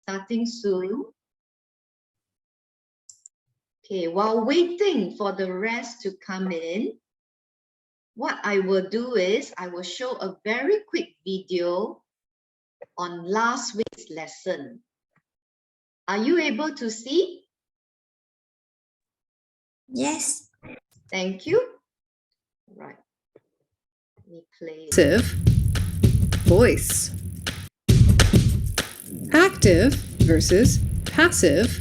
starting soon. Okay, while waiting for the rest to come in, what I will do is I will show a very quick video on last week's lesson. Are you able to see? Yes. Thank you. Right. Let me play. Active voice. Active versus passive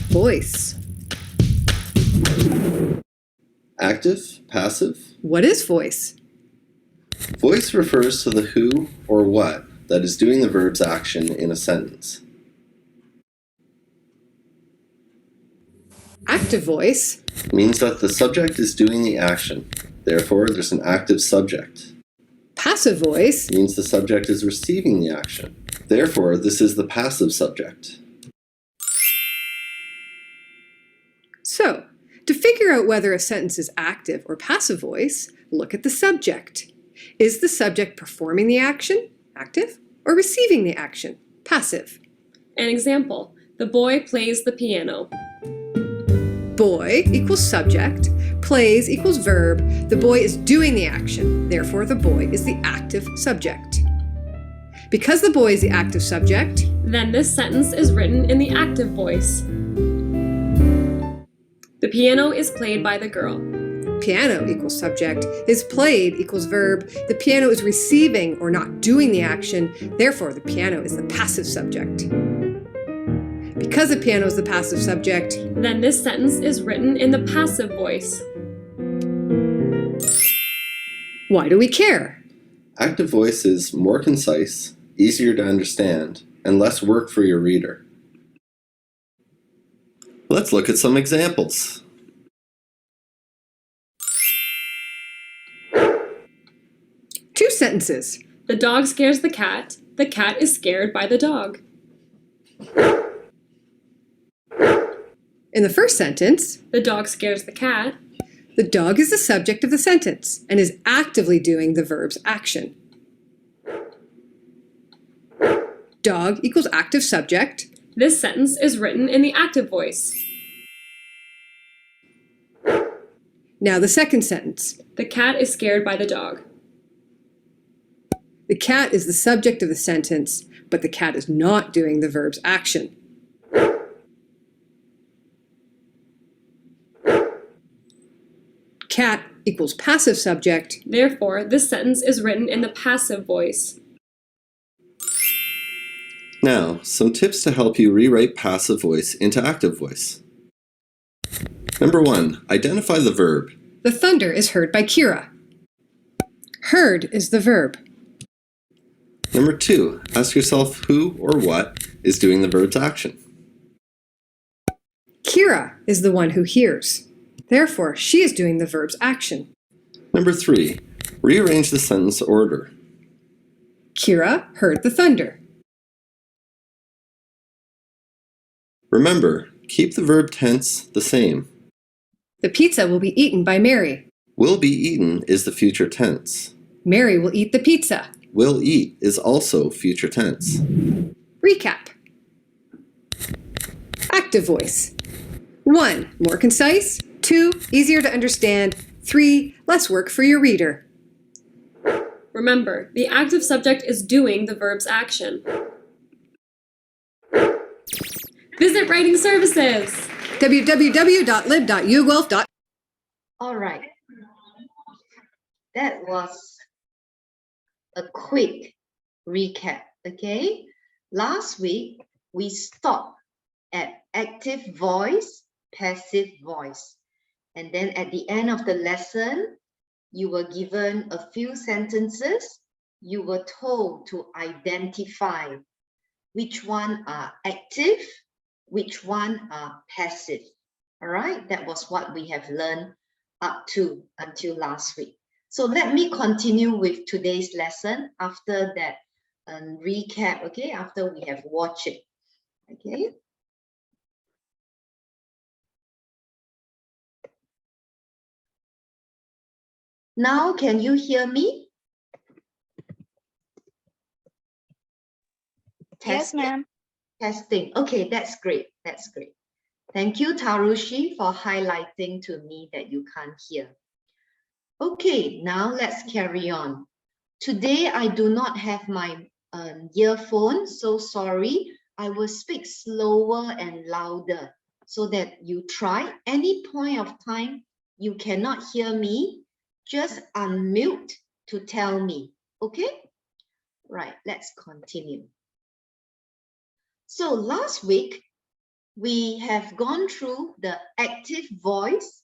voice. Active, passive. What is voice? Voice refers to the who or what that is doing the verb's action in a sentence. Active voice Means that the subject is doing the action. Therefore, there's an active subject. passive voice Means the subject is receiving the action. Therefore, this is the passive subject. So, to figure out whether a sentence is active or passive voice, look at the subject. Is the subject performing the action, active, or receiving the action, passive? An example, the boy plays the piano. Boy equals subject, plays equals verb, the boy is doing the action, therefore the boy is the active subject. Because the boy is the active subject, Then this sentence is written in the active voice. The piano is played by the girl. piano equals subject, is played equals verb, the piano is receiving or not doing the action, therefore the piano is the passive subject. Because the piano is the passive subject, Then this sentence is written in the passive voice. why do we care? Active voice is more concise, easier to understand, and less work for your reader. Let's look at some examples. Two sentences. The dog scares the cat is scared by the dog. In the first sentence, The dog scares the cat, the dog is the subject of the sentence and is actively doing the verb's action. Dog equals active subject. this sentence is written in the active voice. Now the second sentence. The cat is scared by the dog. The cat is the subject of the sentence, but the cat is not doing the verb's action. Cat equals passive subject. Therefore, this sentence is written in the passive voice. Now, some tips to help you rewrite passive voice into active voice. Number 1, identify the verb. The thunder is heard by Kira. Heard is the verb. Number 2, ask yourself who or what is doing the verb's action. Kira is the one who hears. Therefore, she is doing the verb's action. Number 3, rearrange the sentence order. Kira heard the thunder. Remember, keep the verb tense the same. The pizza will be eaten by Mary. Will be eaten is the future tense. Mary will eat the pizza. Will eat is also future tense. Recap. Active voice. 1. More concise. 2. Easier to understand. 3. Less work for your reader. Remember, the active subject is doing the verb's action. Visit Writing Services! www.lib.uguelf.com. All right. That was a quick recap, okay? Last week, we stopped at active voice, passive voice. And then at the end of the lesson, you were given a few sentences. You were told to identify which one are active, which one are passive. All right, that was what we have learned up to until last week. So let me continue with today's lesson after that recap, okay, after we have watched it, okay. Now, can you hear me? Yes, ma'am. Testing. Okay, that's great. That's great. Thank you, Tarushi, for highlighting to me that you can't hear. Okay, now let's carry on. Today, I do not have my earphone, so sorry. I will speak slower and louder so that you try. Any point of time you cannot hear me, just unmute to tell me, okay? Right, let's continue. So last week, we have gone through the active voice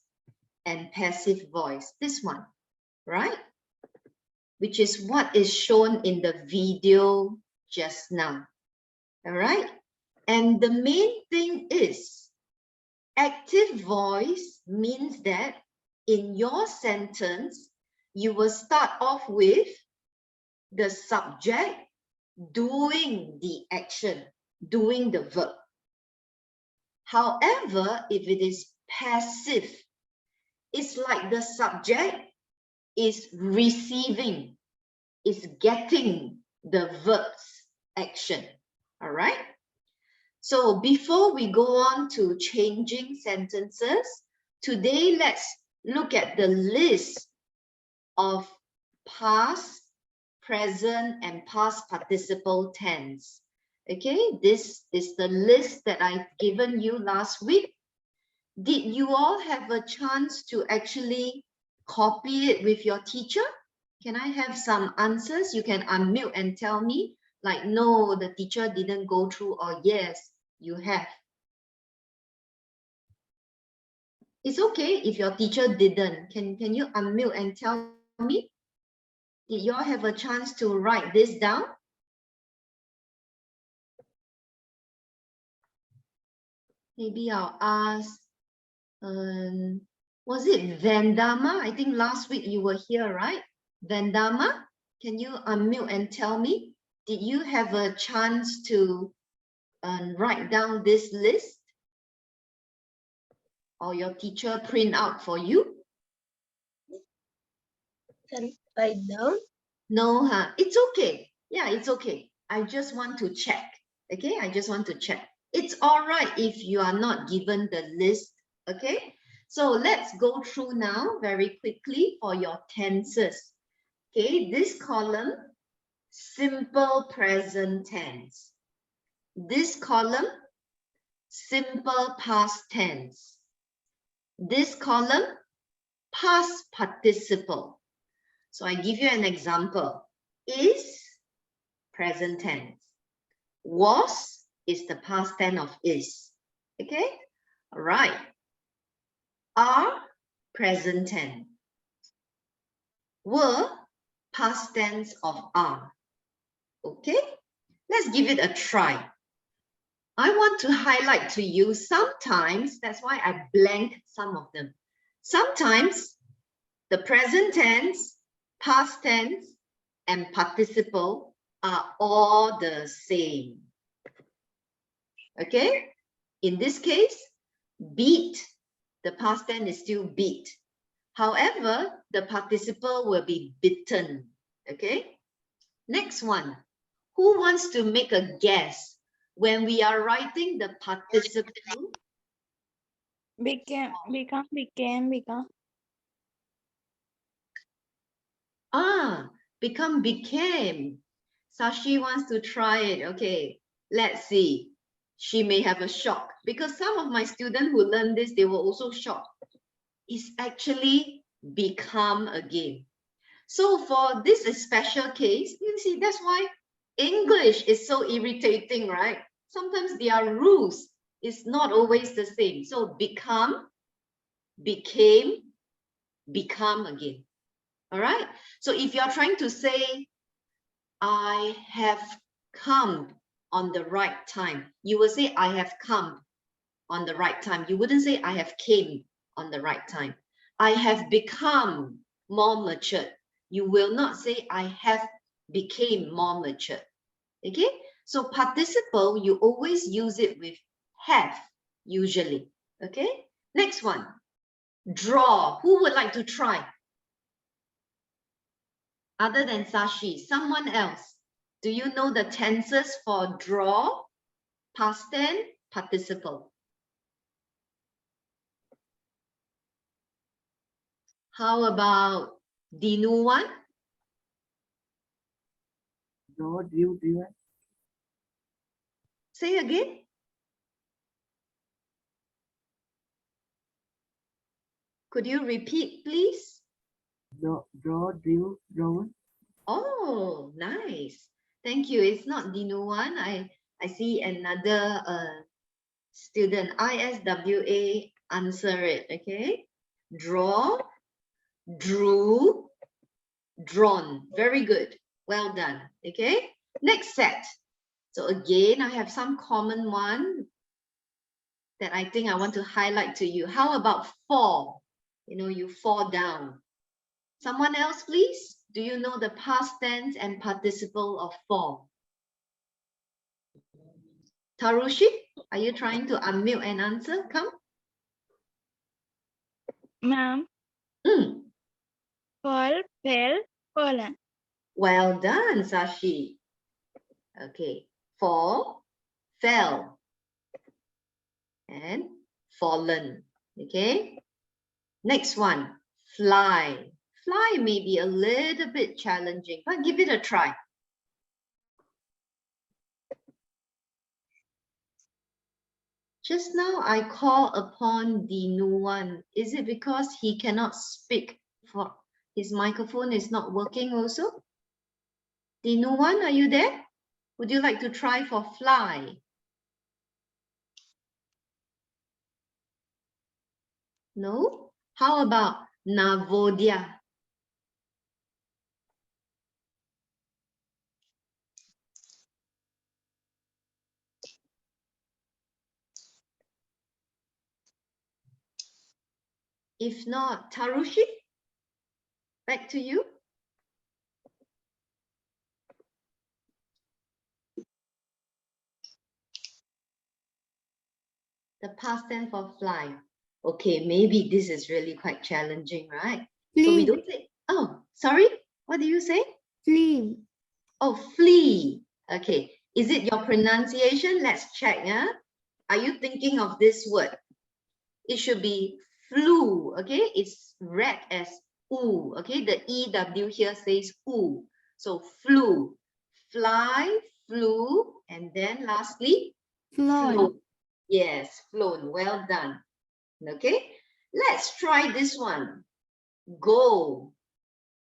and passive voice, this one, right? Which is what is shown in the video just now, all right? And the main thing is, active voice means that in your sentence, you will start off with the subject doing the action, doing the verb. However, if it is passive, it's like the subject is receiving, is getting the verb's action, all right? So before we go on to changing sentences, today let's look at the list of past, present, and past participle tense. Okay, this is the list that I've given you last week. Did you all have a chance to actually copy it with your teacher? Can I have some answers? You can unmute and tell me, like, no, the teacher didn't go through, or yes, you have. It's okay if your teacher didn't. Can you unmute and tell me? Did you all have a chance to write this down? Maybe I'll ask, was it Vandama? I think last week you were here, right? Vandama, can you unmute and tell me, did you have a chance to write down this list? Or your teacher print out for you? Can I down? No, huh? It's okay. Yeah, it's okay. I just want to check. Okay, I just want to check. It's all right if you are not given the list. Okay, so let's go through now very quickly for your tenses. Okay, this column, simple present tense. This column, simple past tense. This column, past participle. So I give you an example. Is, present tense. Was is the past tense of is. Okay? All right. Are, present tense. Were, past tense of are. Okay? Let's give it a try. I want to highlight to you sometimes, that's why I blanked some of them. Sometimes the present tense, past tense, and participle are all the same. Okay? In this case, beat, the past tense is still beat. However, the participle will be bitten. Okay? Next one. Who wants to make a guess? When we are writing the participle, Became. become, became. Sashi wants to try it. Okay, let's see. She may have a shock because some of my students who learn this, they were also shocked. It's actually become again. So for this special case, you see, that's why English is so irritating, right? Sometimes their rules is not always the same. So become, became, become again. All right. So if you're trying to say, I have come on the right time, you will say, I have come on the right time. You wouldn't say, I have came on the right time. I have become more matured. You will not say, I have became more matured. Okay. So participle, you always use it with have, usually. Okay. Next one. Draw. Who would like to try? Other than Sashi, someone else. Do you know the tenses for draw? past tense participle. How about dinuan? Say again. Could you repeat, please? Oh, nice. Thank you. It's not dinuan. I see another student, ISWA, answer it. Okay. Draw, drew, drawn. Very good. Well done. Okay. Next set. So again, I have some common one that I think I want to highlight to you. How about fall? You know, you fall down. Someone else, please. Do you know the past tense and participle of fall? Tarushi, are you trying to unmute and answer? Come. Ma'am, fall, fell, fallen. Well done, Sashi. Okay. Fall, fell, and fallen. Okay. Next one, fly. Fly may be a little bit challenging, but give it a try. Just now I call upon Dinuan. Is it because he cannot speak? For his microphone is not working also? Dinuan, are you there? Would you like to try for fly? No? How about Navodia? If not, Tarushi, back to you. The past tense for fly. Okay, maybe this is really quite challenging, right? So we don't say, oh, sorry, what do you say? Flee. Oh, flee. Okay, is it your pronunciation? Let's check. Yeah? Are you thinking of this word? It should be flew. Okay, it's read as oo. Okay, the EW here says oo. So flew, fly, flew, and then lastly, flown. Yes, flown. Well done. Okay, let's try this one. Go.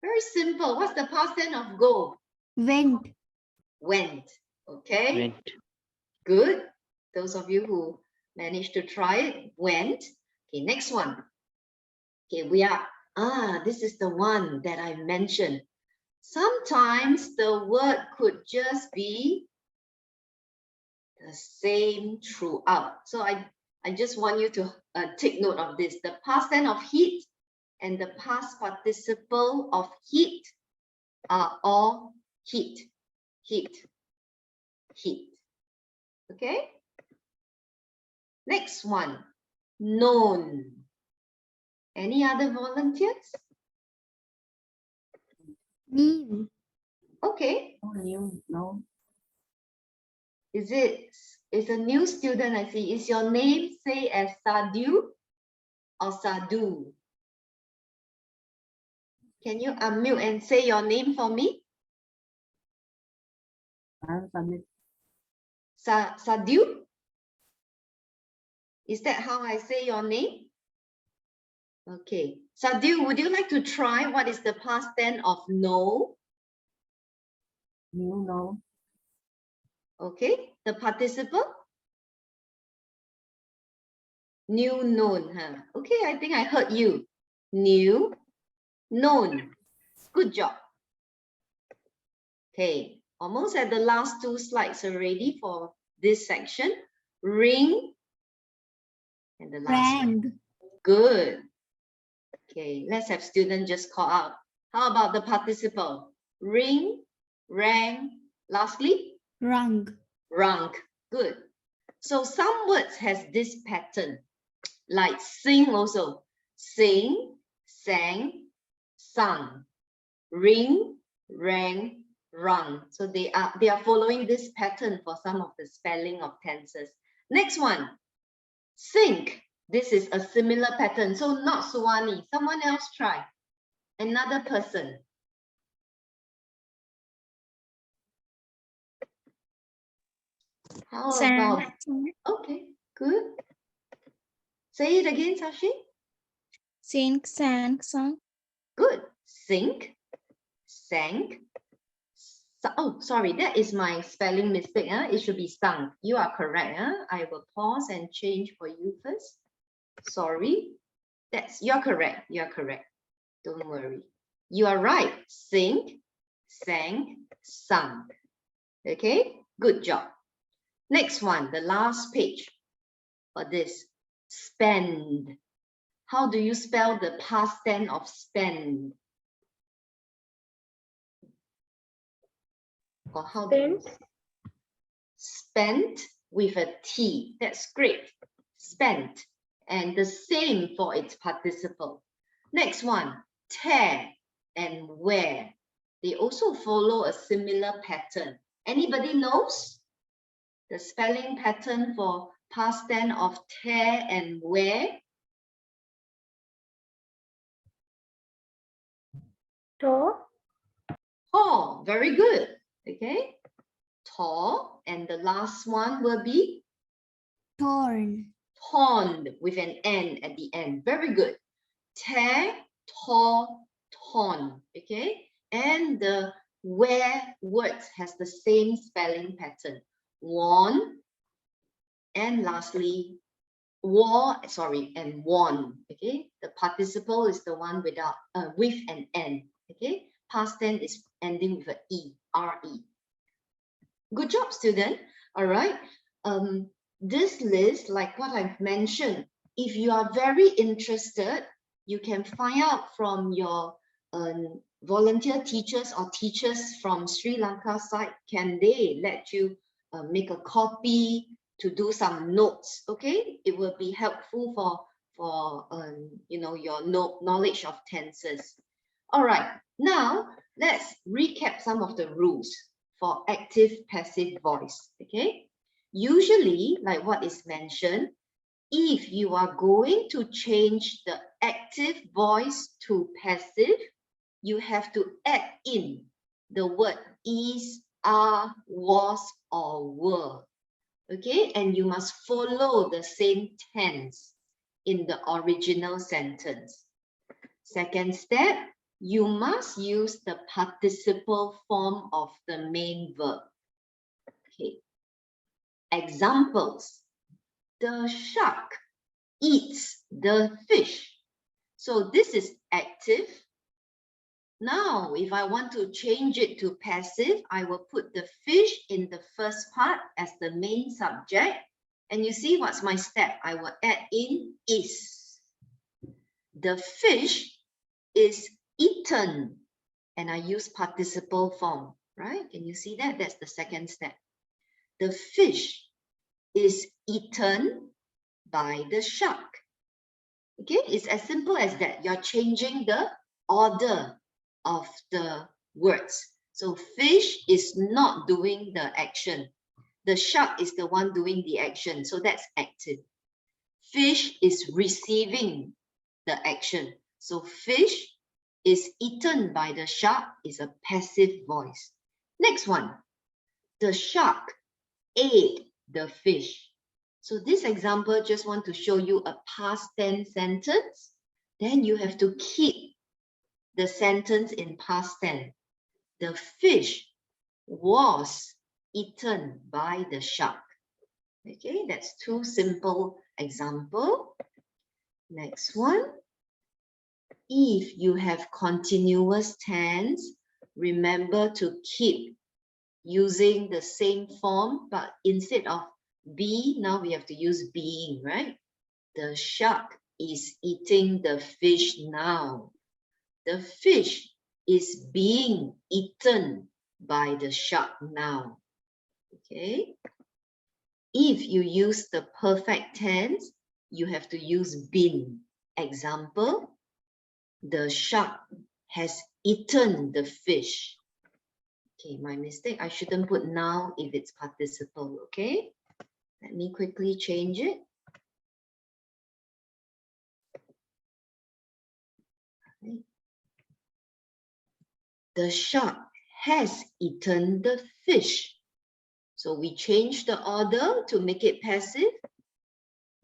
Very simple. What's the past tense of go? Went. Went. Okay. Good. Those of you who managed to try it, went. Okay, next one. Okay, we are, this is the one that I mentioned. Sometimes the word could just be the same throughout. So I just want you to take note of this. The past tense of heat and the past participle of heat are all heat, heat, heat. Okay? Next one, known. Any other volunteers? New. Okay. No. Is a new student I see. Is your name say as Sadu or Sadu? Can you unmute and say your name for me? Sadu? Is that how I say your name? Okay. Sadu, would you like to try what is the past tense of know? No. Okay. The participle? New, known. Huh? Okay, I think I heard you. New, known. Good job. Okay, almost at the last two slides already for this section. Ring. And the last one. Good. Okay, let's have students just call out. How about the participle? Ring, rang, lastly? Rung. Rung. Good. So some words has this pattern, like sing also. Sing, sang, sung. Ring, rang, rung. So they are following this pattern for some of the spelling of tenses. Next one, sink. This is a similar pattern. So not Suwani. Someone else try. Another person. How about? Okay, good. Say it again, Sashi. Sink, sank, sunk. Good. Sink, sank. Oh, sorry, that is my spelling mistake. It should be sunk. You are correct. I will pause and change for you first. Sorry. You're correct. You're correct. Don't worry. You are right. Sink, sank, sunk. Okay, good job. Next one, the last page for this. Spend. How do you spell the past tense of spend? Or how do you spent with a T? That's great. Spent. And the same for its participle. Next one, tear and wear. They also follow a similar pattern. Anybody knows the spelling pattern for past tense of tear and wear? Tore. Tore, very good. Okay, tore, and the last one will be Torn. torn with an N at the end. Very good. Tear, tore, torn. Okay, and the wear words has the same spelling pattern. Worn, and lastly, wore, sorry, and worn. Okay, the participle is the one without with an N. Okay, past tense is ending with an E, R-E. Good job, student. All right. This list, like what I've mentioned, if you are very interested, you can find out from your volunteer teachers or teachers from Sri Lanka side. Can they let you make a copy to do some notes? Okay, it will be helpful for you know, your knowledge of tenses. All right, now let's recap some of the rules for active passive voice. Okay, usually, like what is mentioned, if you are going to change the active voice to passive, you have to add in the word is, are, was, or were. Okay, and you must follow the same tense in the original sentence. Second step, you must use the participle form of the main verb. Okay. Examples. The shark eats the fish. So this is active. Now, if I want to change it to passive, I will put the fish in the first part as the main subject. And you see what's my step? I will add in is. The fish is eaten. And I use participle form, right? Can you see that? That's the second step. The fish is eaten by the shark. Okay, it's as simple as that. You're changing the order of the words. So fish is not doing the action. The shark is the one doing the action. So that's active. Fish is receiving the action. So fish is eaten by the shark is a passive voice. Next one. The shark ate the fish. So this example just want to show you a past tense sentence. Then you have to keep the sentence in past tense. The fish was eaten by the shark. Okay, that's two simple examples. Next one. If you have continuous tense, remember to keep using the same form, but instead of be, now we have to use being, right? The shark is eating the fish now. The fish is being eaten by the shark now. Okay. If you use the perfect tense, you have to use been. Example, the shark has eaten the fish. Okay, my mistake. I shouldn't put now if it's participle, okay? Let me quickly change it. Okay. The shark has eaten the fish. So we change the order to make it passive.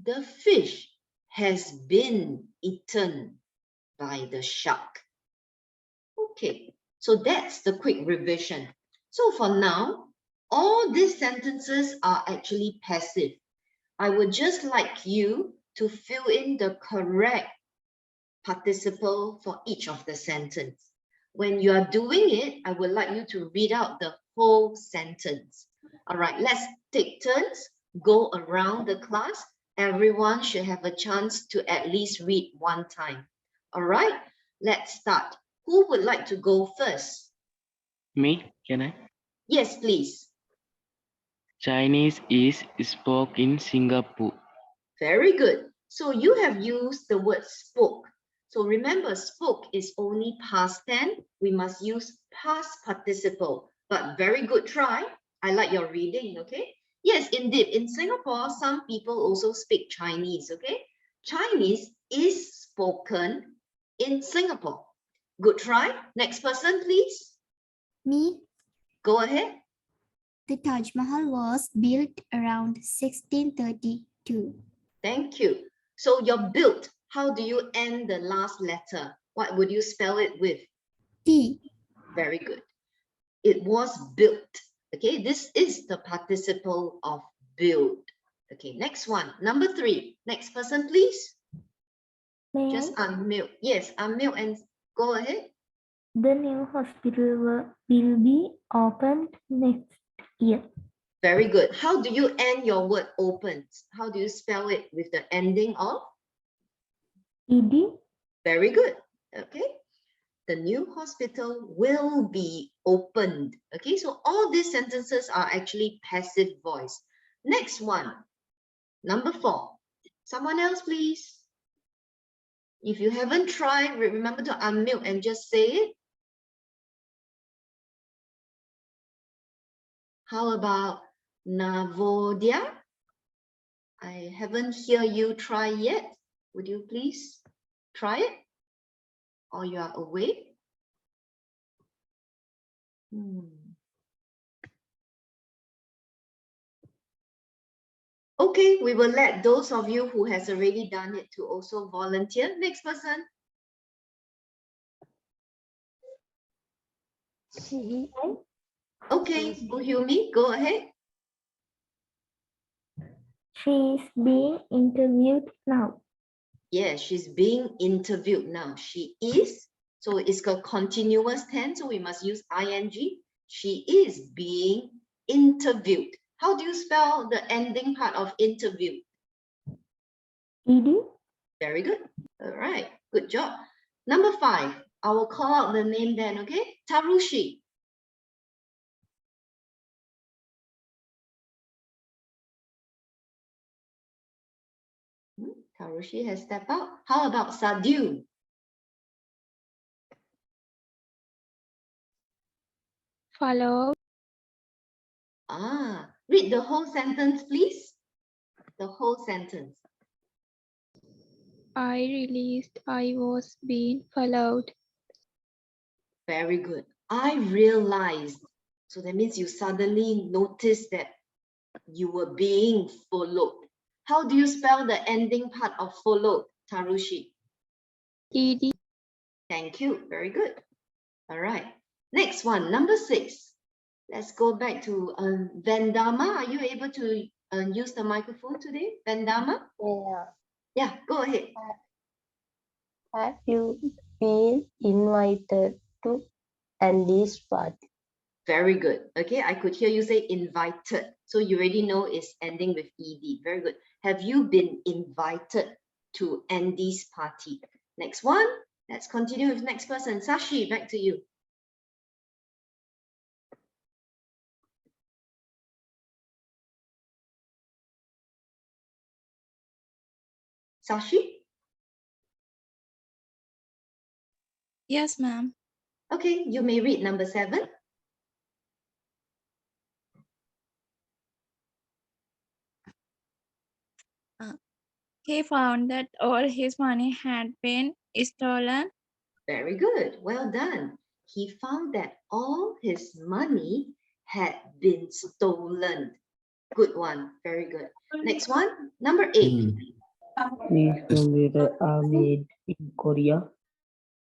The fish has been eaten by the shark. Okay, so that's the quick revision. So for now, all these sentences are actually passive. I would just like you to fill in the correct participle for each of the sentence. When you are doing it, I would like you to read out the whole sentence. All right, let's take turns, go around the class. Everyone should have a chance to at least read one time. All right, let's start. Who would like to go first? Me, can I? Yes, please. Chinese is spoke in Singapore. Very good. So you have used the word spoke. So remember, spoke is only past tense. We must use past participle. But very good try. I like your reading, okay? Yes, indeed. In Singapore, some people also speak Chinese, okay? Chinese is spoken in Singapore. Good try. Next person, please. Me. Go ahead. The Taj Mahal was built around 1632. Thank you. So your built, how do you end the last letter? What would you spell it with? T. Very good. It was built. Okay, this is the participle of build. Okay, next one. Number 3. Next person, please. Just unmute. Yes, unmute and go ahead. The new hospital will be opened next year. Very good. How do you end your word opened? How do you spell it with the ending of? ED. Very good. Okay. The new hospital will be opened. Okay, so all these sentences are actually passive voice. Next one, number 4. Someone else, please. If you haven't tried, remember to unmute and just say it. How about Navodia? I haven't heard you try yet. Would you please try it? Or you are awake? Okay, we will let those of you who has already done it to also volunteer. Next person. Okay, Uhumi, go ahead. She is being interviewed now. Yes, she's being interviewed now. She is, so it's got continuous tense, so we must use ing. She is being interviewed. How do you spell the ending part of interview? ED. Very good. All right, good job. Number 5, I will call out the name then, okay? Tarushi. Tarushi has stepped out. How about Sadu? Follow. Read the whole sentence, please. The whole sentence. I realized I was being followed. Very good. I realized. So that means you suddenly noticed that you were being followed. How do you spell the ending part of followed, Tarushi? ED. Thank you. Very good. All right. Next one, number 6. Let's go back to Vandama. Are you able to use the microphone today, Vandama? Yeah. Yeah, go ahead. Have you been invited to Andy's party? Very good. Okay, I could hear you say invited. So you already know it's ending with ed. Very good. Have you been invited to Andy's party? Next one. Let's continue with next person. Sashi, back to you. Sashi? Yes, ma'am. Okay, you may read number 7. He found that all his money had been stolen. Very good. Well done. He found that all his money had been stolen. Good one. Very good. Next one. Number 8. These computers are made in Korea.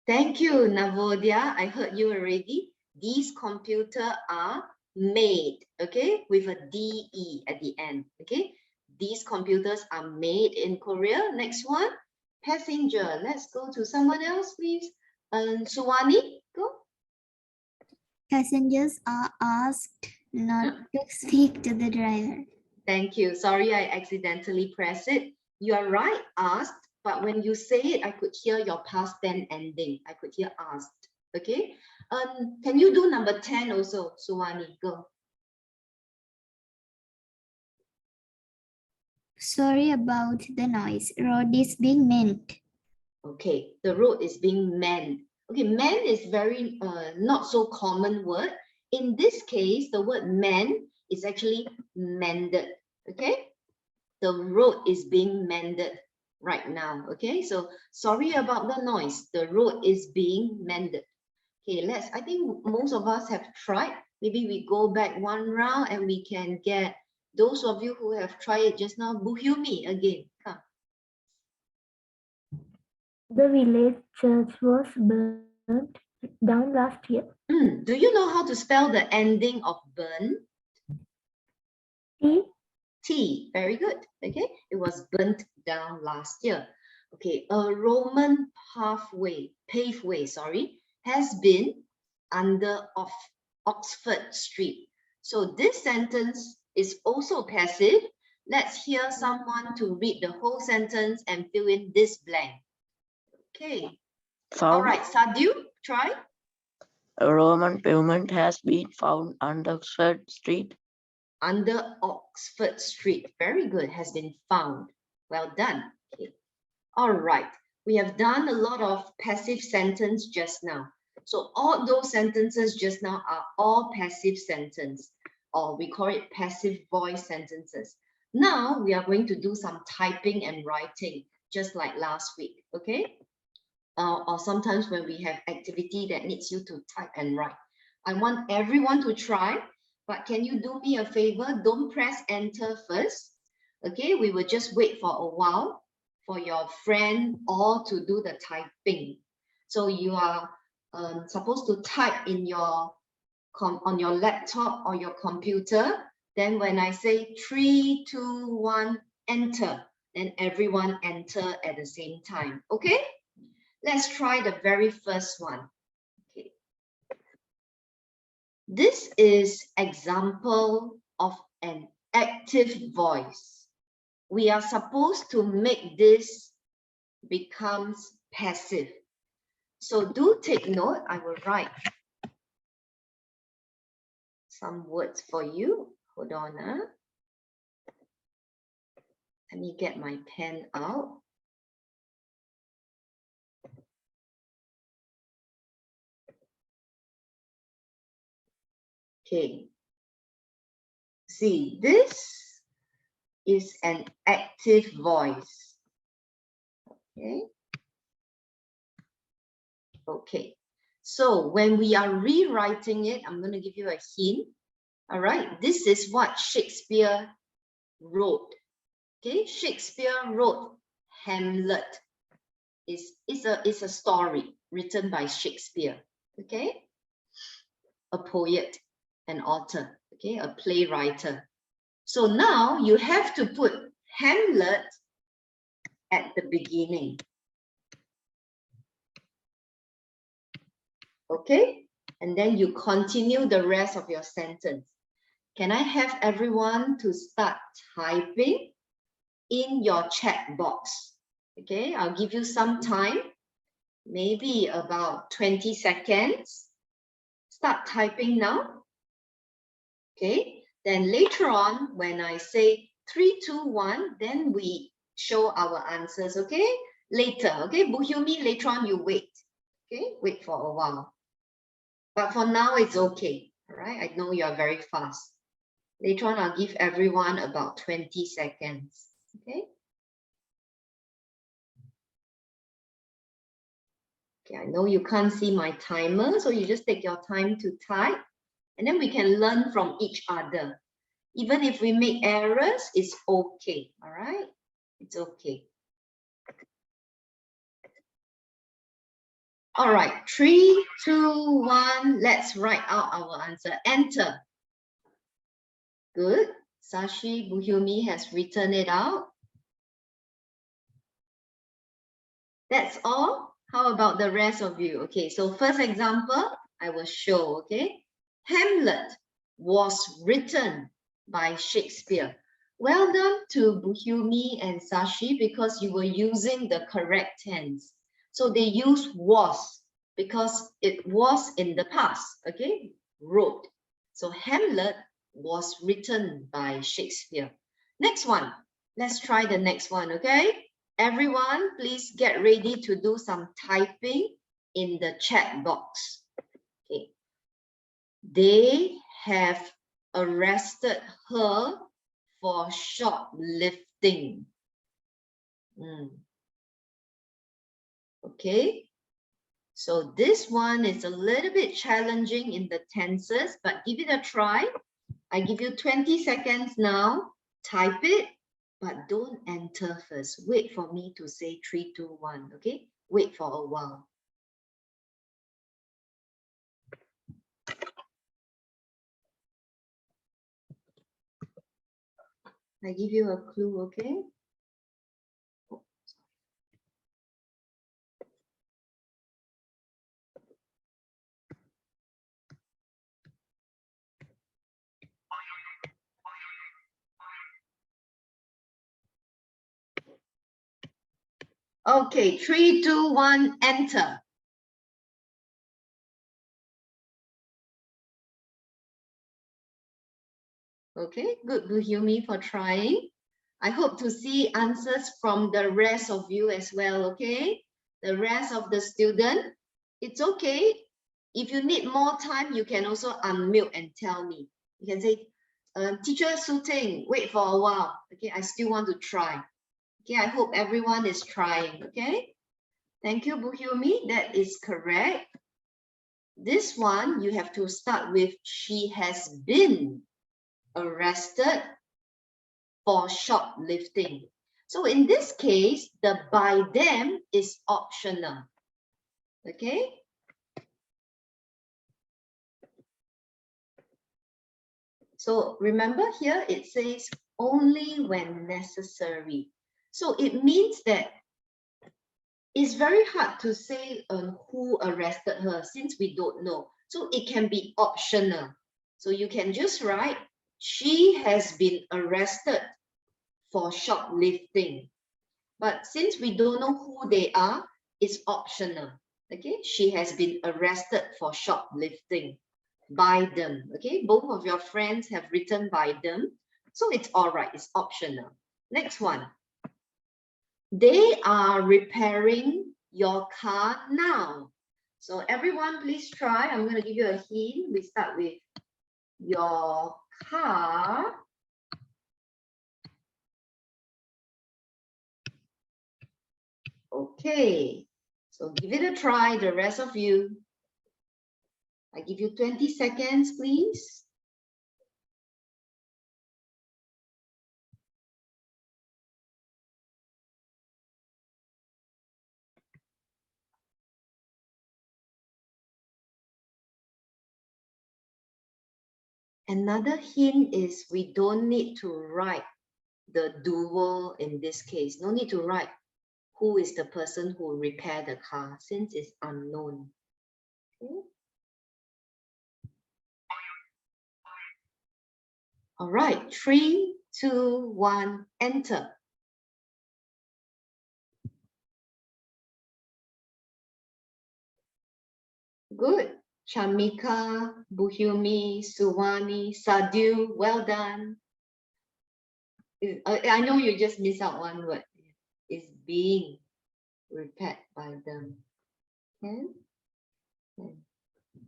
Thank you, Navodia. I heard you already. These computers are made, okay, with a DE at the end, okay? These computers are made in Korea. Next one, passenger. Let's go to someone else, please. Suwani, go. Passengers are asked not to speak to the driver. Thank you. Sorry, I accidentally pressed it. You are right, asked, but when you say it, I could hear your past tense ending. I could hear asked, okay? Can you do number 10 also, Suwani? Go. Sorry about the noise. Road is being mended. Okay, the road is being manned. Okay, man is very not so common word. In this case, the word man is actually mended. Okay, the road is being mended right now. Okay, so sorry about the noise. The road is being mended. Okay, I think most of us have tried. Maybe we go back one round and we can get those of you who have tried it just now, Buhyumi again. Come. The village church was burnt down last year. Do you know how to spell the ending of burn? T. T, very good. Okay, it was burnt down last year. Okay, a Roman paveway, has been under of Oxford Street. So this sentence is also passive. Let's hear someone to read the whole sentence and fill in this blank. Okay. All right, Sadhu, try. A Roman pavement has been found under Oxford Street. Under Oxford Street. Very good. Has been found. Well done. Okay. All right. We have done a lot of passive sentence just now. So all those sentences just now are all passive sentence, or we call it passive voice sentences. Now we are going to do some typing and writing, just like last week. Okay. Or sometimes when we have activity that needs you to type and write. I want everyone to try, but can you do me a favor? Don't press enter first. Okay, we will just wait for a while for your friend all to do the typing. So you are supposed to type in your on your laptop or your computer. Then when I say 3, 2, 1, enter, then everyone enter at the same time. Okay? Let's try the very first one. Okay. This is example of an active voice. We are supposed to make this becomes passive. So do take note. I will write some words for you. Hold on. Let me get my pen out. Okay. See, this is an active voice. Okay. Okay. So when we are rewriting it, I'm going to give you a hint. All right. This is what Shakespeare wrote. Okay. Shakespeare wrote Hamlet. It's a story written by Shakespeare. Okay. A poet, an author, okay, a playwright. So now you have to put Hamlet at the beginning. Okay, and then you continue the rest of your sentence. Can I have everyone to start typing in your chat box? Okay, I'll give you some time, maybe about 20 seconds. Start typing now. Okay, then later on, when I say 3, 2, 1, then we show our answers. Okay, later. Okay, Buhyumi, later on you wait. Okay, wait for a while. But for now, it's okay. All right, I know you are very fast. Later on, I'll give everyone about 20 seconds. Okay. Okay, I know you can't see my timer, so you just take your time to type, and then we can learn from each other. Even if we make errors, it's okay, all right? It's okay. All right, 3, 2, 1, let's write out our answer. Enter. Good. Sashi Buhyumi has written it out. That's all. How about the rest of you? Okay, so first example, I will show, okay? Hamlet was written by Shakespeare. Well done to Buhyumi and Sashi because you were using the correct tense. So they use was because it was in the past, okay? Wrote. So Hamlet was written by Shakespeare. Next one. Let's try the next one, okay? Everyone, please get ready to do some typing in the chat box. Okay. They have arrested her for shoplifting. Okay. So this one is a little bit challenging in the tenses, but give it a try. I give you 20 seconds now. Type it, but don't enter first. Wait for me to say 3, 2, 1, okay? Wait for a while. I give you a clue, okay? Okay, 3, 2, 1, enter. Okay, good, Buhyumi, for trying. I hope to see answers from the rest of you as well, okay? The rest of the student, it's okay. If you need more time, you can also unmute and tell me. You can say, Teacher Su Ting, wait for a while. Okay, I still want to try. Okay, I hope everyone is trying, okay? Thank you, Buhyumi, that is correct. This one, you have to start with, she has been arrested for shoplifting. So in this case, the by them is optional. Okay? So remember here, it says only when necessary. So it means that it's very hard to say who arrested her since we don't know. So it can be optional. So you can just write, she has been arrested for shoplifting. But since we don't know who they are, it's optional. Okay, she has been arrested for shoplifting by them. Okay, both of your friends have written by them. So it's all right, it's optional. Next one. They are repairing your car now. So everyone, please try. I'm going to give you a hint. We start with your car. Okay, so give it a try, the rest of you. I give you 20 seconds, please. Another hint is we don't need to write the doer in this case. No need to write who is the person who repaired the car since it's unknown. Okay. All right, 3, 2, 1, enter. Good. Shamika, Buhyumi, Suwani, Sadhu, well done. I know you just missed out one word. It's being repaired by them. Okay.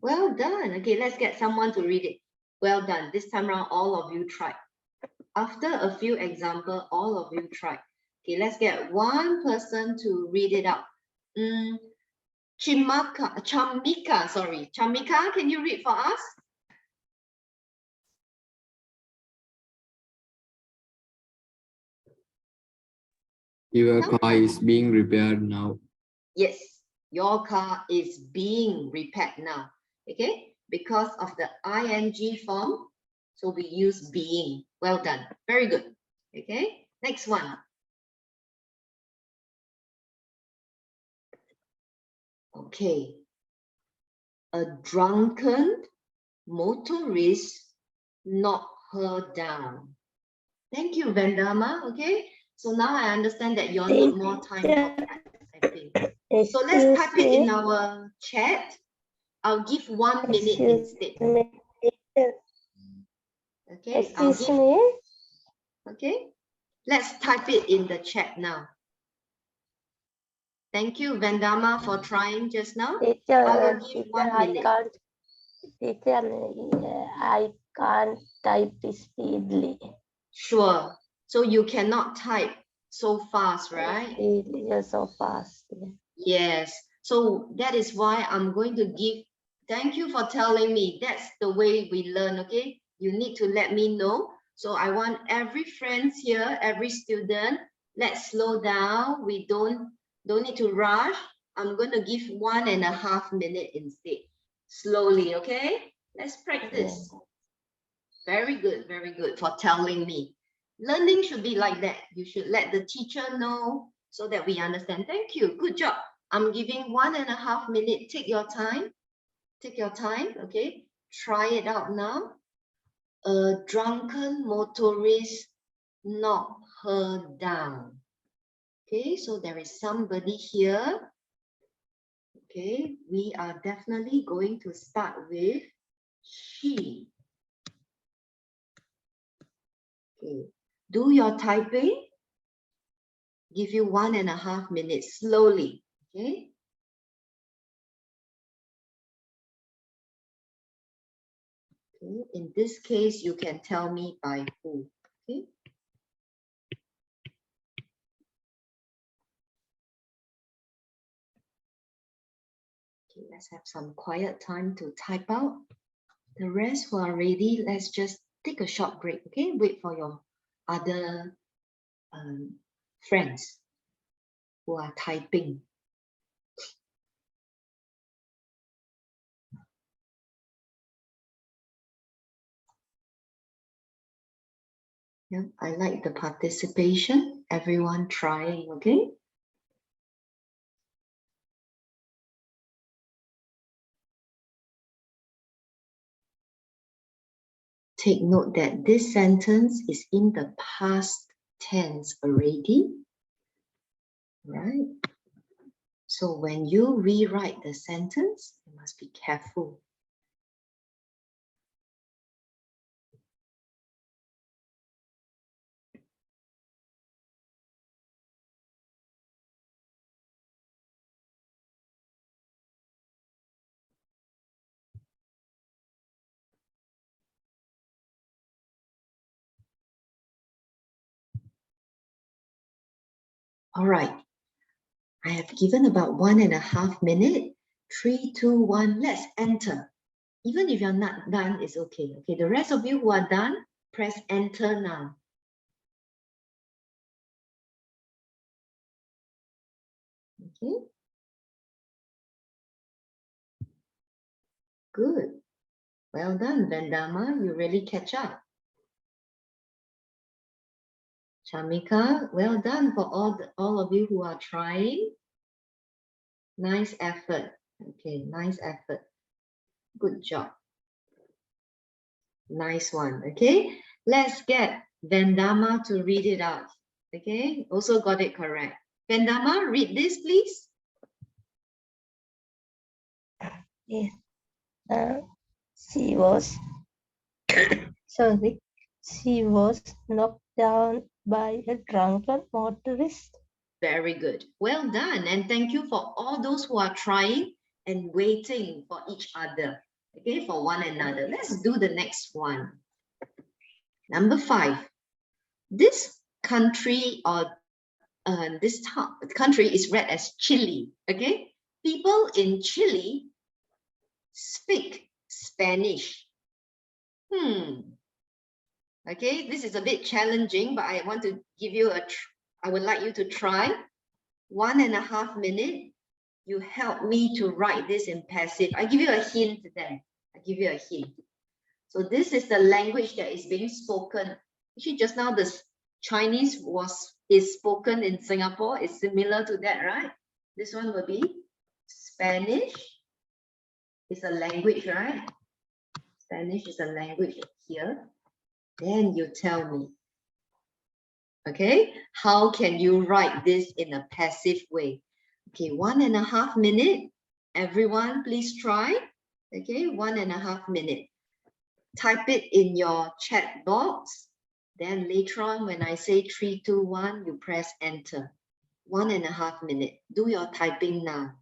Well done. Okay, let's get someone to read it. Well done. This time around, all of you tried. After a few examples, all of you tried. Okay, let's get one person to read it out. Chamika, sorry. Chamika, can you read for us? Your car is being repaired now. Yes, your car is being repaired now. Okay, because of the ing form, so we use being. Well done. Very good. Okay, next one. Okay. A drunken motorist knocked her down. Thank you, Vandama. Okay, so now I understand that you all need more time for typing. So let's type it in our chat. I'll give 1 minute instead. Okay, Excuse me. Okay, let's type it in the chat now. Thank you, Vandama, for trying just now. I will give 1 minute. I can't type speedily. Sure. So you cannot type so fast, right? Yeah, so fast. Yes. So that is why I'm going to give. Thank you for telling me. That's the way we learn, okay? You need to let me know. So I want every friend here, every student, let's slow down. We don't need to rush. I'm going to give 1.5 minutes instead. Slowly, okay? Let's practice. Very good for telling me. Learning should be like that. You should let the teacher know so that we understand. Thank you. Good job. I'm giving 1.5 minutes. Take your time. Take your time, okay? Try it out now. A drunken motorist knocked her down. Okay, so there is somebody here. Okay, we are definitely going to start with she. Okay, do your typing. Give you 1.5 minutes slowly. Okay. Okay, in this case, you can tell me by who. Okay. Okay, let's have some quiet time to type out. The rest who are ready, let's just take a short break. Okay, wait for your other friends who are typing. Yeah, I like the participation. Everyone trying, okay? Take note that this sentence is in the past tense already, right? So when you rewrite the sentence, you must be careful. All right, I have given about 1.5 minutes. 3, 2, 1, let's enter. Even if you're not done, it's okay. Okay, the rest of you who are done, press enter now. Okay. Good. Well done, Vandama. You really catch up. Shamika, well done for all of you who are trying. Nice effort. Okay, nice effort. Good job. Nice one. Okay, let's get Vandama to read it out. Okay, also got it correct. Vandama, read this, please. Yes. She was sorry. She was knocked down by a drunken motorist. Very good. Well done. And thank you for all those who are trying and waiting for each other. Okay, for one another. Let's do the next one. Number 5. This country or this country is read as Chile. Okay, People in Chile speak Spanish. Okay, this is a bit challenging, but I want to give you I would like you to try. 1.5 minutes. You help me to write this in passive. I give you a hint then. I give you a hint. So this is the language that is being spoken. Actually, just now the Chinese is spoken in Singapore. It's similar to that, right? This one will be Spanish. It's a language, right? Spanish is a language here. Then you tell me. Okay, how can you write this in a passive way? Okay, 1.5 minutes. Everyone, please try. Okay, 1.5 minutes. Type it in your chat box. Then later on, when I say 3, 2, 1, you press enter. 1.5 minutes. Do your typing now.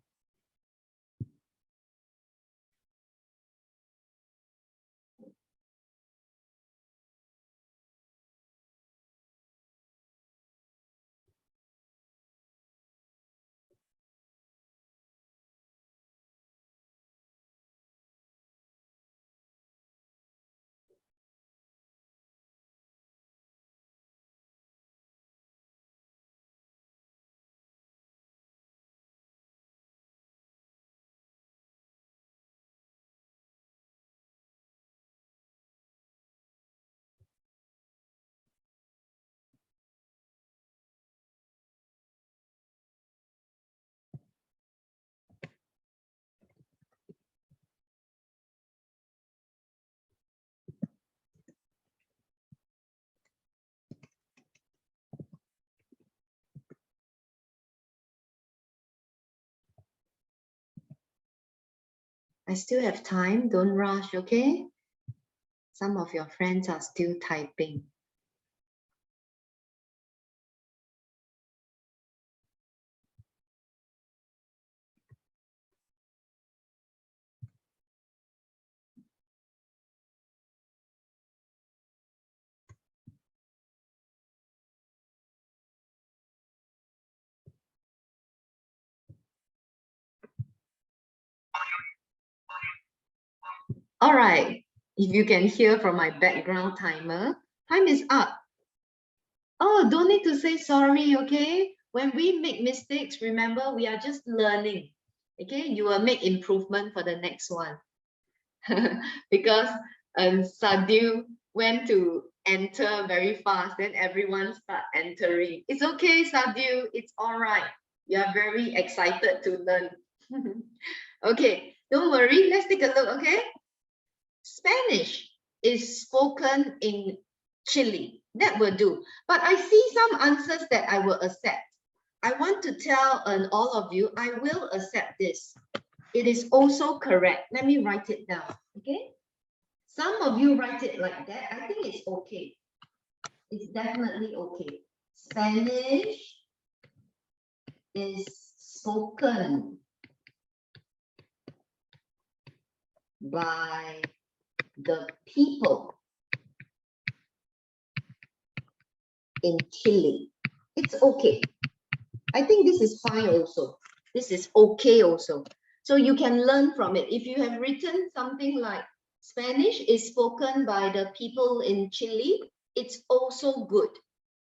I still have time, don't rush, okay? Some of your friends are still typing. All right, if you can hear from my background timer, time is up. Oh, don't need to say sorry, okay? When we make mistakes, remember, we are just learning, okay? You will make improvement for the next one. Because Sadhu went to enter very fast, then everyone start entering. It's okay, Sadhu, it's all right. You are very excited to learn. Okay, don't worry, let's take a look, okay? Spanish is spoken in Chile. That will do. But I see some answers that I will accept. I want to tell all of you, I will accept this. It is also correct. Let me write it down, okay? Some of you write it like that. I think it's okay. It's definitely okay. Spanish is spoken by the people in Chile. It's okay. I think this is fine also. This is okay also. So you can learn from it. If you have written something like Spanish is spoken by the people in Chile, it's also good.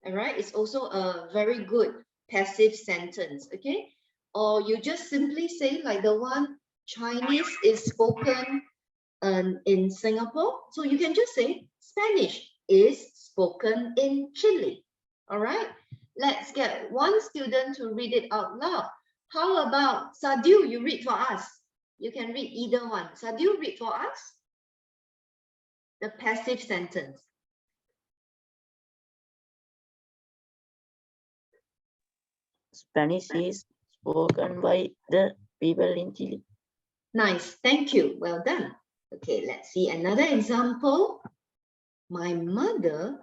All right. It's also a very good passive sentence. Okay. Or you just simply say like the one Chinese is spoken in Singapore. So you can just say Spanish is spoken in Chile. All right. Let's get one student to read it out loud. How about Sadhu, you read for us. You can read either one. Sadhu, read for us the passive sentence. Spanish is spoken by the people in Chile. Nice, thank you. Well done. Okay, let's see another example. My mother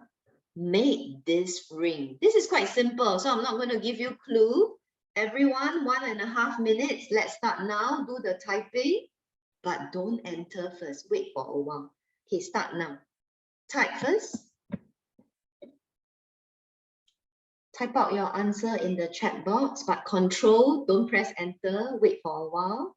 made this ring. This is quite simple, so I'm not going to give you clue. Everyone, 1.5 minutes. Let's start now. Do the typing, but don't enter first. Wait for a while. Okay, start now. Type first. Type out your answer in the chat box, but control, don't press enter, wait for a while.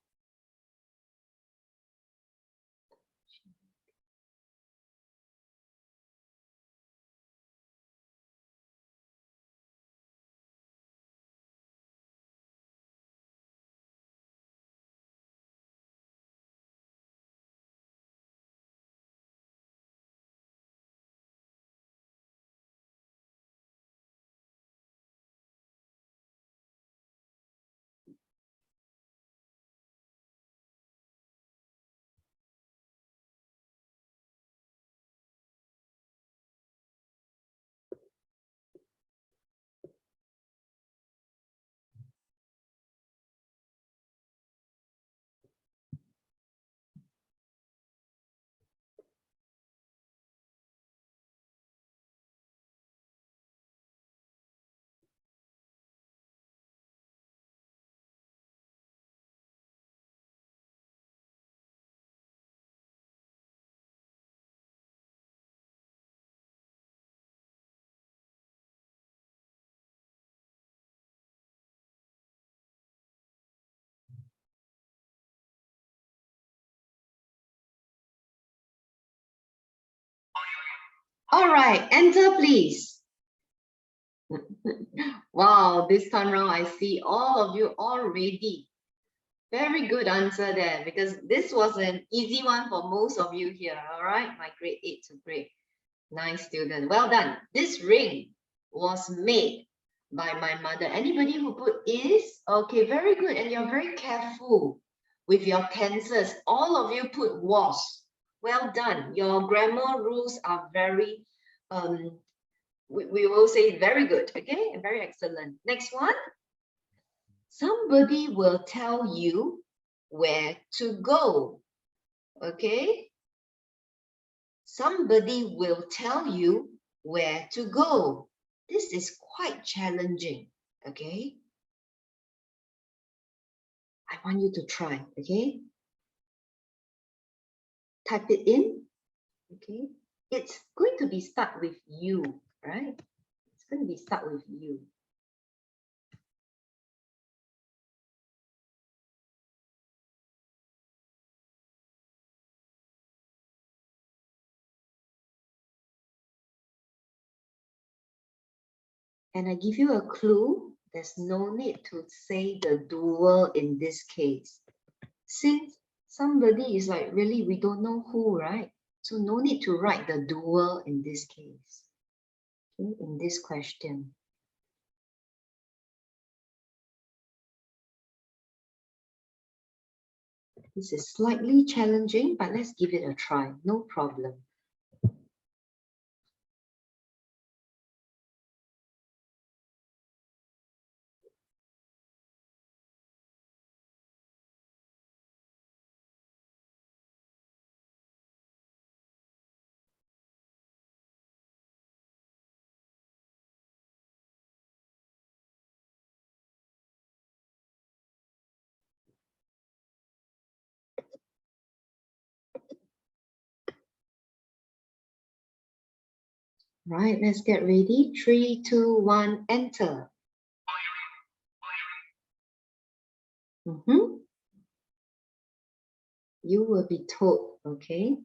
All right, enter please. Wow, this time round I see all of you already. Very good answer there, because this was an easy one for most of you here. All right, my grade 8 to grade 9 student. Well done. This ring was made by my mother. Anybody who put is? Okay, very good. And you're very careful with your tenses. All of you put was. Well done. Your grammar rules are very, we will say very good. Okay, very excellent. Next one. Somebody will tell you where to go. Okay. Somebody will tell you where to go. This is quite challenging. Okay. I want you to try. Okay. Type it in. Okay. It's going to be start with you, right? It's going to be start with you. And I give you a clue. There's no need to say the doer in this case. Since somebody is like, really, we don't know who, right? So no need to write the doer in this case. Okay, in this question. This is slightly challenging, but let's give it a try. No problem. Right, let's get ready. 3, 2, 1, enter. You will be told, okay,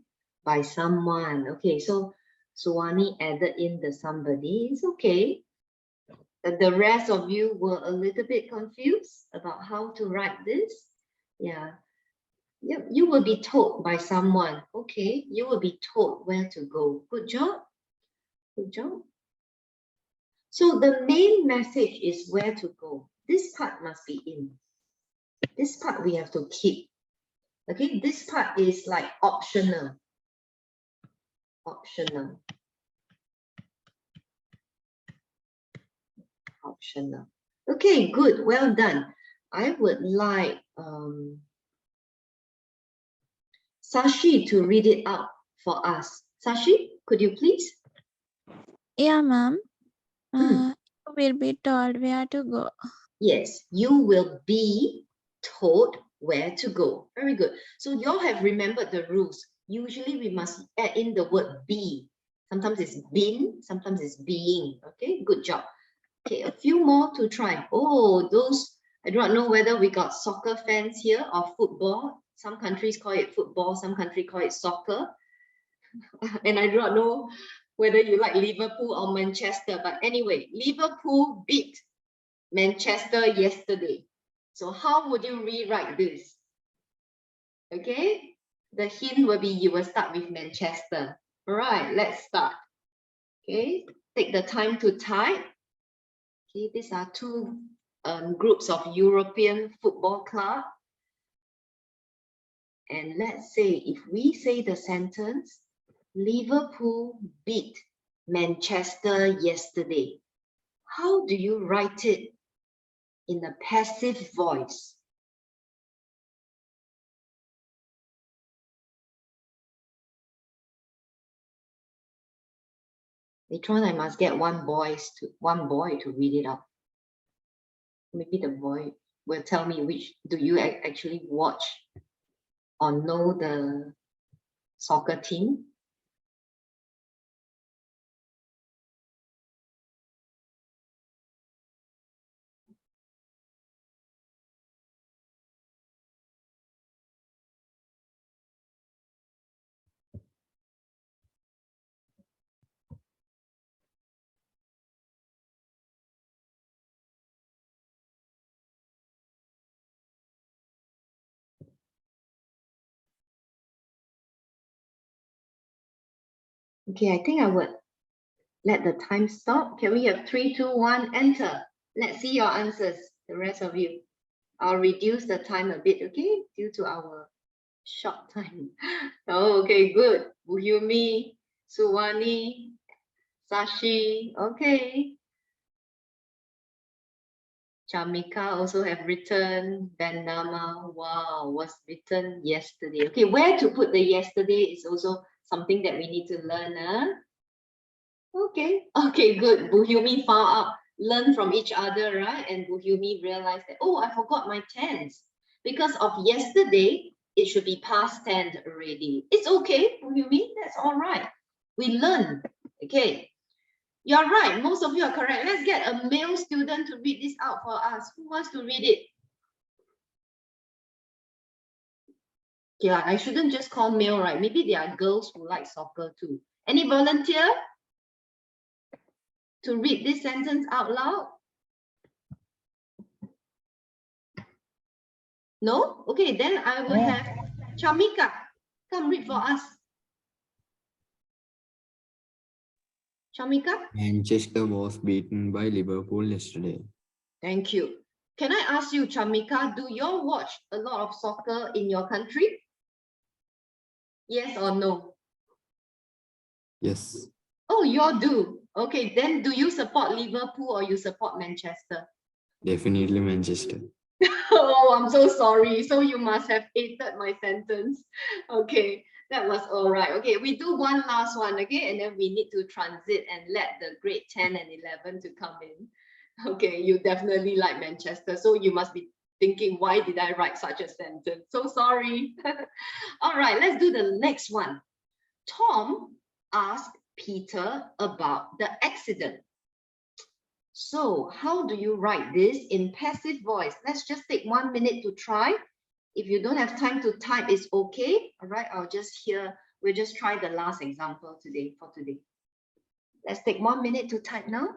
by someone. Okay, so Suwani added in the somebody. It's okay. The rest of you were a little bit confused about how to write this. Yeah. Yep, you will be told by someone. Okay, you will be told where to go. Good job. Good job. So the main message is where to go. This part must be in. This part we have to keep. Okay, this part is like optional. Optional. Optional. Okay, good. Well done. I would like Sashi to read it out for us. Sashi, could you please? Yeah, ma'am. You will be told where to go. Yes, you will be told where to go. Very good. So you all have remembered the rules. Usually we must add in the word be. Sometimes it's been, sometimes it's being. Okay, good job. Okay, a few more to try. Oh, those, I do not know whether we got soccer fans here or football. Some countries call it football, some countries call it soccer. And I do not know whether you like Liverpool or Manchester, but anyway, Liverpool beat Manchester yesterday. So how would you rewrite this? Okay, the hint will be you will start with Manchester. All right, let's start. Okay, take the time to type. Okay, these are two groups of European football club. And let's say, if we say the sentence, Liverpool beat Manchester yesterday. How do you write it in a passive voice? Later on, I must get one boy to read it out. Maybe the boy will tell me which do you actually watch or know the soccer team. Okay, I think I would let the time stop. Can we have 3, 2, 1, enter? Let's see your answers, the rest of you. I'll reduce the time a bit, okay? Due to our short time. Oh, okay, good. Buyumi, Suwani, Sashi, okay. Chamika also have written, Bandama, wow, was written yesterday. Okay, where to put the yesterday is also something that we need to learn. Huh? Okay, okay, good. Buhyumi found out, learn from each other, right? And Buhyumi realized that, oh, I forgot my tense. Because of yesterday, it should be past tense already. It's okay, Buhyumi, that's all right. We learn, okay. You're right, most of you are correct. Let's get a male student to read this out for us. Who wants to read it? Yeah, I shouldn't just call male, right? Maybe there are girls who like soccer too. Any volunteer to read this sentence out loud? No? Okay, then I will have Chamika. Come read for us. Chamika? Manchester was beaten by Liverpool yesterday. Thank you. Can I ask you, Chamika, do you all watch a lot of soccer in your country? Yes or no? Yes. Oh, you all do. Okay, then do you support Liverpool or you support Manchester? Definitely Manchester. Oh, I'm so sorry. So you must have hated my sentence. Okay, that was all right. Okay, we do one last one, okay? And then we need to transit and let the grade 10 and 11 to come in. Okay, you definitely like Manchester. So you must be thinking, why did I write such a sentence? So sorry. All right, let's do the next one. Tom asked Peter about the accident. So how do you write this in passive voice? Let's just take 1 minute to try. If you don't have time to type, it's okay. All right, we'll just try the last example today for today. Let's take 1 minute to type now.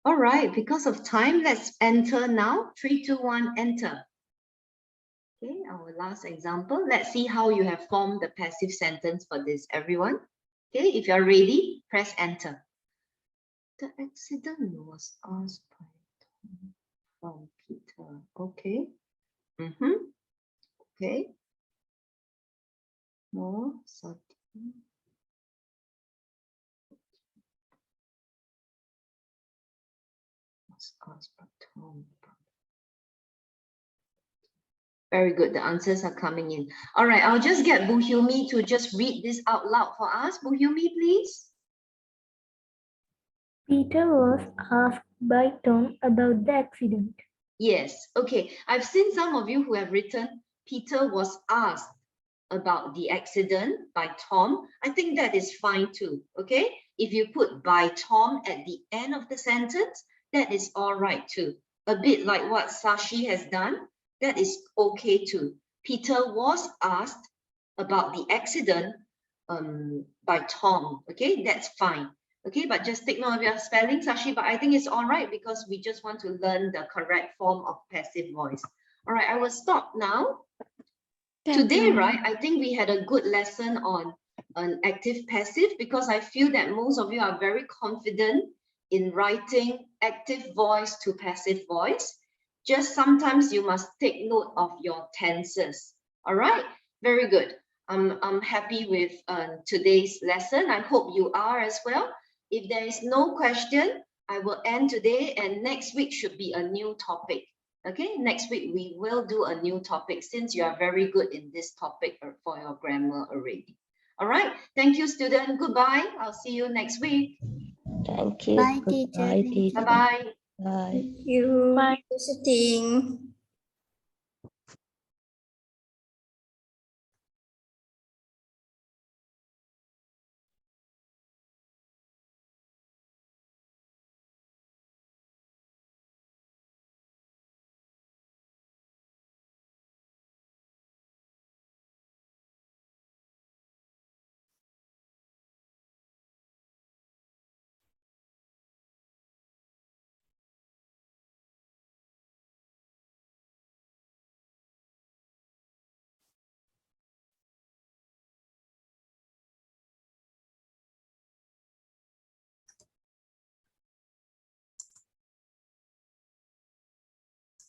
All right, because of time, let's enter now. 3, 2, 1, enter. Okay, our last example. Let's see how you have formed the passive sentence for this, everyone. Okay, if you're ready, press enter. The accident was asked by Tom from Peter. Okay. Okay. More something. Was asked by Tom. Very good. The answers are coming in. All right, I'll just get Buhyumi to just read this out loud for us. Buhyumi, please. Peter was asked by Tom about the accident. Yes. Okay. I've seen some of you who have written Peter was asked about the accident by Tom. I think that is fine too. Okay. If you put by Tom at the end of the sentence, that is all right too. A bit like what Sashi has done. That is okay too. Peter was asked about the accident by Tom. Okay, that's fine. Okay, but just take note of your spelling, Sashi, but I think it's all right because we just want to learn the correct form of passive voice. All right, I will stop now. Today, right, I think we had a good lesson on an active passive because I feel that most of you are very confident in writing active voice to passive voice. Just sometimes you must take note of your tenses. All right, very good. I'm happy with today's lesson. I hope you are as well. If there is no question, I will end today, and next week should be a new topic. Okay, next week we will do a new topic since you are very good in this topic for your grammar already. All right, thank you, student. Goodbye. I'll see you next week. Thank you. Bye, teacher. Goodbye, teacher. Bye-bye. Bye. Bye. Teacher Ting.